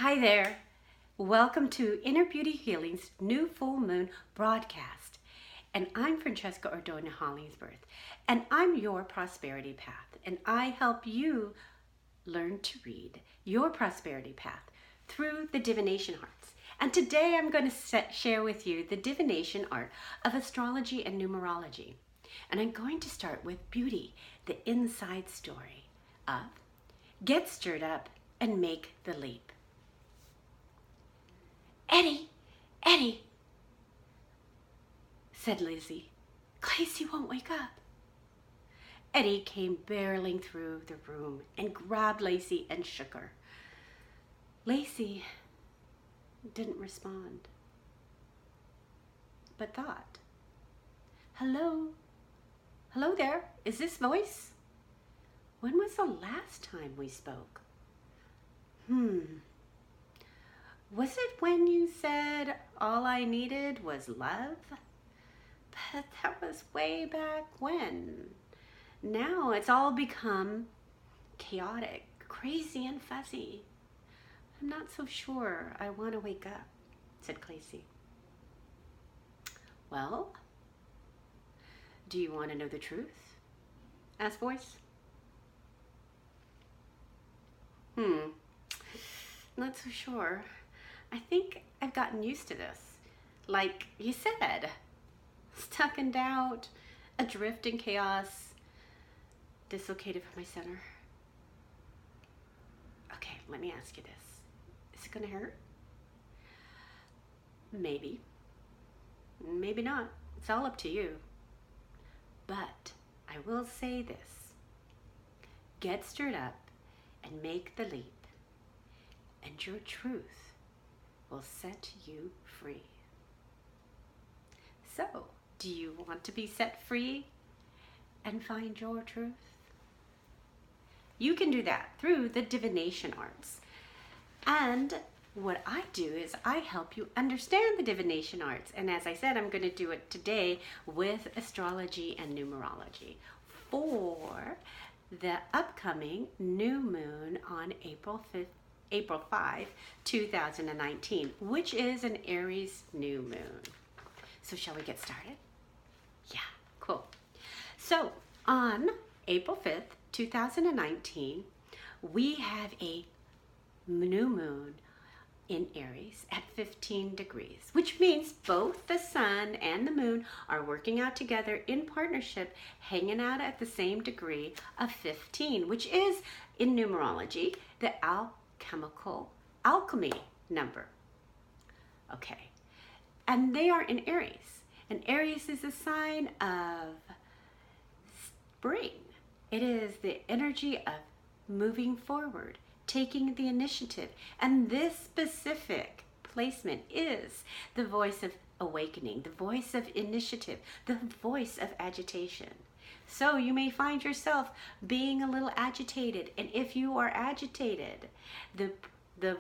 Hi there. Welcome to Inner Beauty Healing's new full moon broadcast. And I'm Francesca Ordona Hollingsworth, and I'm your prosperity path. And I help you learn to read your prosperity path through the divination arts. And today I'm going to share with you the divination art of astrology and numerology. And I'm going to start with beauty, the inside story of get stirred up and make the leap. Eddie, said Lizzy. Clasey won't wake up. Eddie came barreling through the room and grabbed Lizzy and shook her. Lizzy didn't respond, but thought, Hello there, is this voice? When was the last time we spoke? Was it when you said all I needed was love? But that was way back when. Now it's all become chaotic, crazy, and fuzzy. I'm not so sure I want to wake up, said Clasey. Well, do you want to know the truth? Asked Voice. Not so sure. I think I've gotten used to this. Like you said, stuck in doubt, adrift in chaos, dislocated from my center. Okay, let me ask you this. Is it gonna hurt? Maybe. Maybe not. It's all up to you. But I will say this. Get stirred up and make the leap, and your truth will set you free. So, do you want to be set free and find your truth? You can do that through the divination arts. And what I do is I help you understand the divination arts. And as I said, I'm going to do it today with astrology and numerology for the upcoming new moon on April 5, 2019, which is an Aries new moon. So shall we get started? Yeah, cool. So on April 5th, 2019, we have a new moon in Aries at 15 degrees, which means both the sun and the moon are working out together in partnership, hanging out at the same degree of 15, which is in numerology the alchemy number. Okay, and they are in Aries, and Aries is a sign of spring. It is the energy of moving forward, taking the initiative, and this specific placement is the voice of awakening, the voice of initiative, the voice of agitation. So you may find yourself being a little agitated, and if you are agitated, the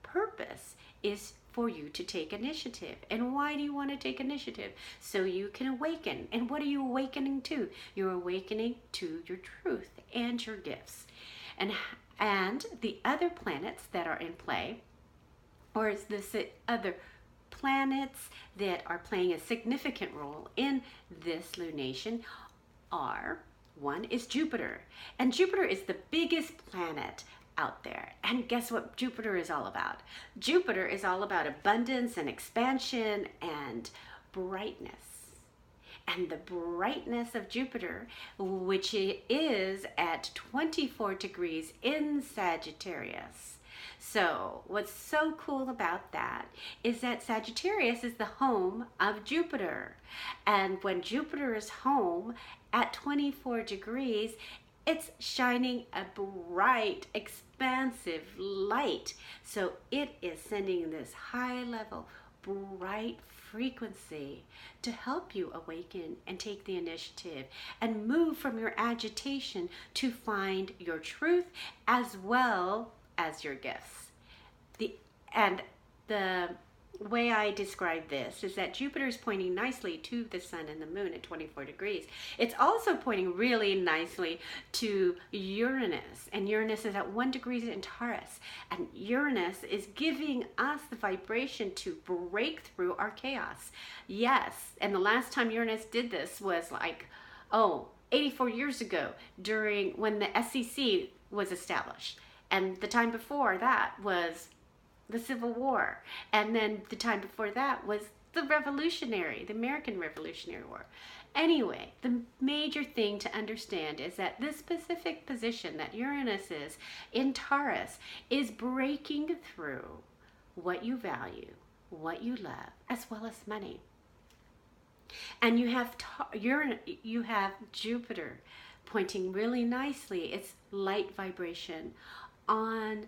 purpose is for you to take initiative. And why do you want to take initiative? So you can awaken. And what are you awakening to? You're awakening to your truth and your gifts. And the other planets that are in play, or is this other planets that are playing a significant role in this lunation are, one is Jupiter. And Jupiter is the biggest planet out there. And guess what Jupiter is all about? Jupiter is all about abundance and expansion and brightness. And the brightness of Jupiter, which is at 24 degrees in Sagittarius. So what's so cool about that is that Sagittarius is the home of Jupiter. And when Jupiter is home at 24 degrees, it's shining a bright, expansive light. So it is sending this high level, bright frequency to help you awaken and take the initiative and move from your agitation to find your truth as well as your gifts. The way I describe this is that Jupiter is pointing nicely to the sun and the moon at 24 degrees. It's also pointing really nicely to Uranus, and Uranus is at 1 degree in Taurus. And Uranus is giving us the vibration to break through our chaos. Yes, and the last time Uranus did this was like, 84 years ago during when the SEC was established. And the time before that was the Civil War. And then the time before that was the American Revolutionary War. Anyway, the major thing to understand is that this specific position that Uranus is in Taurus is breaking through what you value, what you love, as well as money. And you have Jupiter pointing really nicely. It's light vibration on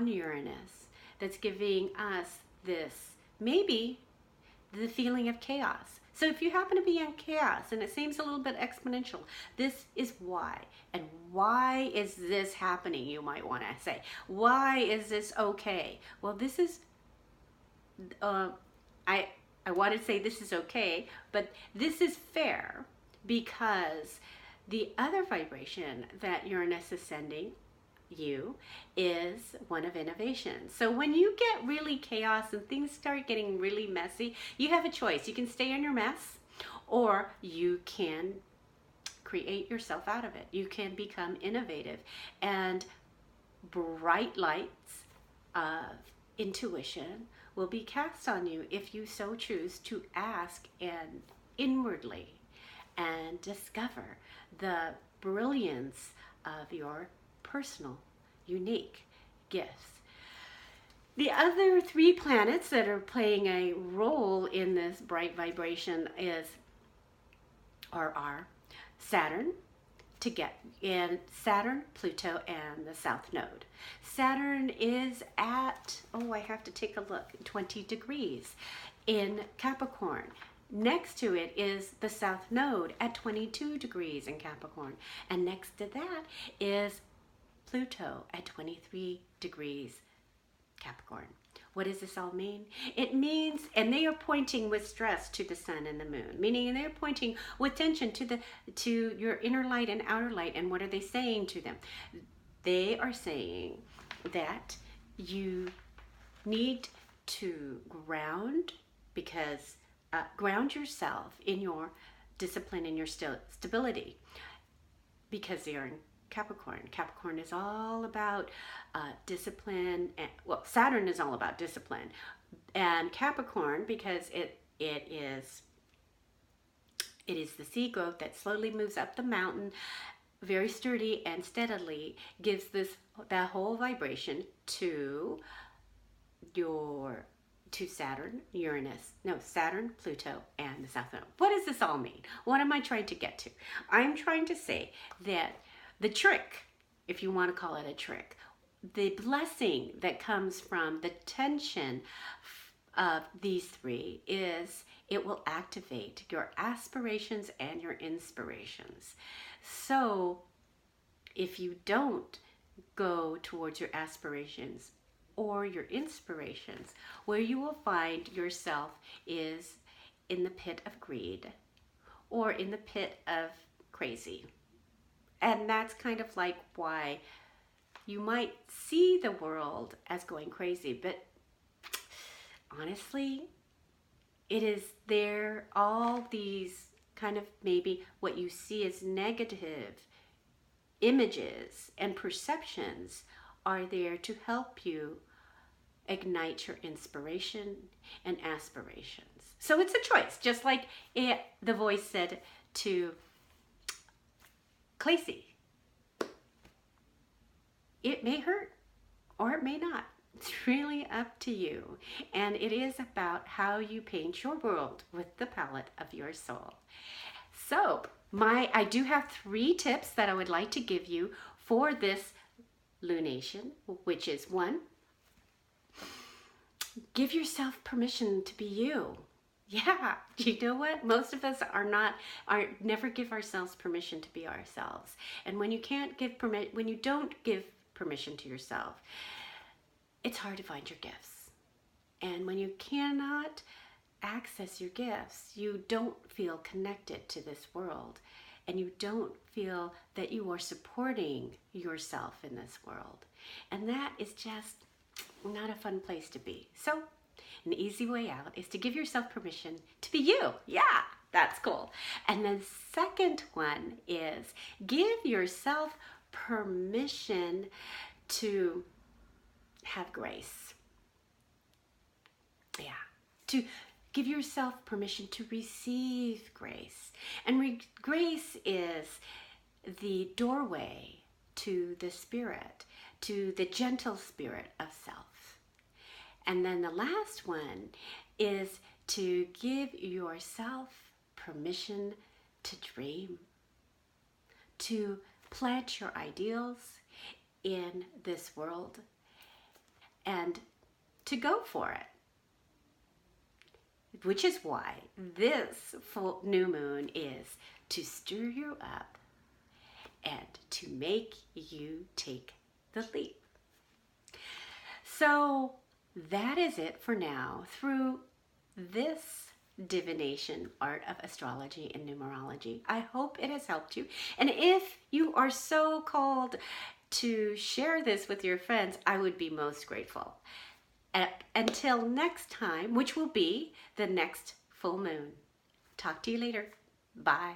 Uranus that's giving us this, maybe, the feeling of chaos. So if you happen to be in chaos and it seems a little bit exponential, this is why. And why is this happening, you might want to say? Why is this okay? Well, this is, I want to say this is okay, but this is fair because the other vibration that Uranus is sending you is one of innovation. So when you get really chaos and things start getting really messy, you have a choice. You can stay in your mess, or you can create yourself out of it. You can become innovative, and bright lights of intuition will be cast on you if you so choose to ask and inwardly and discover the brilliance of your personal, unique gifts. The other 3 planets that are playing a role in this bright vibration are Saturn, Saturn, Pluto, and the South Node. Saturn is at, I have to take a look, 20 degrees in Capricorn. Next to it is the South Node at 22 degrees in Capricorn. And next to that is Pluto at 23 degrees Capricorn. What does this all mean? It means, and they are pointing with stress to the sun and the moon, meaning they're pointing with tension to your inner light and outer light. And what are they saying to them? They are saying that you need to ground yourself in your discipline and your stability, because they are in Capricorn. Capricorn is all about discipline, and Saturn is all about discipline, and Capricorn, because it is the sea goat that slowly moves up the mountain, very sturdy and steadily, gives that whole vibration to Saturn, Saturn, Pluto, and the South Node. What does this all mean? What am I trying to get to? I'm trying to say that the trick, if you want to call it a trick, the blessing that comes from the tension of these 3 is it will activate your aspirations and your inspirations. So if you don't go towards your aspirations or your inspirations, where you will find yourself is in the pit of greed or in the pit of crazy. And that's kind of like why you might see the world as going crazy. But honestly, it is there, all these kind of maybe what you see as negative images and perceptions are there to help you ignite your inspiration and aspirations. So it's a choice, just like the voice said to Clasey. It may hurt or it may not. It's really up to you. And it is about how you paint your world with the palette of your soul. So I do have 3 tips that I would like to give you for this lunation, which is 1, give yourself permission to be you. Yeah, you know what? Most of us never give ourselves permission to be ourselves. And when you when you don't give permission to yourself, it's hard to find your gifts. And when you cannot access your gifts, you don't feel connected to this world, and you don't feel that you are supporting yourself in this world. And that is just not a fun place to be. So an easy way out is to give yourself permission to be you. Yeah, that's cool. And the second one is give yourself permission to have grace. Yeah, to give yourself permission to receive grace. And grace is the doorway to the spirit, to the gentle spirit of self. And then the last one is to give yourself permission to dream, to plant your ideals in this world and to go for it. Which is why this full new moon is to stir you up and to make you take the leap. So that is it for now through this divination, art of astrology and numerology. I hope it has helped you. And if you are so called to share this with your friends, I would be most grateful. Until next time, which will be the next full moon. Talk to you later. Bye.